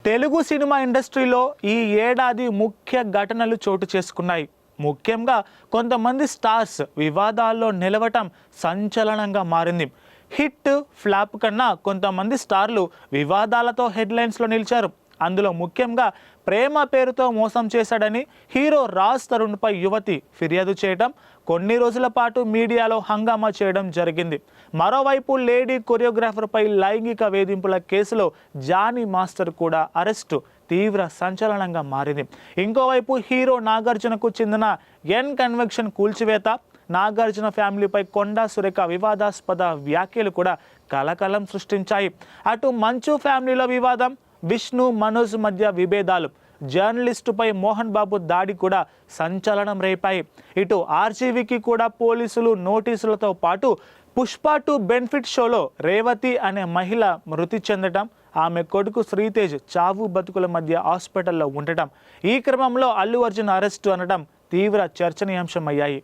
Telugu cinema ఇండస్ట్రీలో ఈ ఏడాది ముఖ్య ఘటనలు చోటు చేసుకున్నాయి. ముఖ్యంగా కొంతమంది స్టార్స్ వివాదాల్లో నిలవటం సంచలనంగా మారింది. హిట్ ఫ్లాప్ కన్నా కొంతమంది స్టార్లు వివాదాలతో హెడ్లైన్స్లో నిలిచారు. అందులో ముఖ్యంగా ప్రేమ పేరుతో మోసం చేశాడని హీరో రాజ్ తరుణ్పై యువతి ఫిర్యాదు చేయడం, కొన్ని రోజుల పాటు మీడియాలో హంగామా చేయడం జరిగింది. మరోవైపు లేడీ కొరియోగ్రాఫర్పై లైంగిక వేధింపుల కేసులో జానీ మాస్టర్ కూడా అరెస్టు తీవ్ర సంచలనంగా మారింది. ఇంకోవైపు హీరో నాగార్జునకు చెందిన ఎన్ కన్వెన్షన్ కూల్చివేత, నాగార్జున ఫ్యామిలీపై కొండా సురేఖ వివాదాస్పద వ్యాఖ్యలు కూడా కలకలం సృష్టించాయి. అటు మంచు ఫ్యామిలీలో వివాదం, విష్ణు మనోజ్ మధ్య విభేదాలు, జర్నలిస్టుపై మోహన్ బాబు దాడి కూడా సంచలనం రేపాయి. ఇటు ఆర్జీవీకి కూడా పోలీసులు నోటీసులతో పాటు పుష్ప 2 బెనిఫిట్ షోలో రేవతి అనే మహిళ మృతి చెందడం, ఆమె కొడుకు శ్రీతేజ్ చావు బతుకుల మధ్య హాస్పిటల్లో ఉండటం, ఈ క్రమంలో అల్లు అర్జున్ అరెస్టు అనడం తీవ్ర చర్చనీయాంశమయ్యాయి.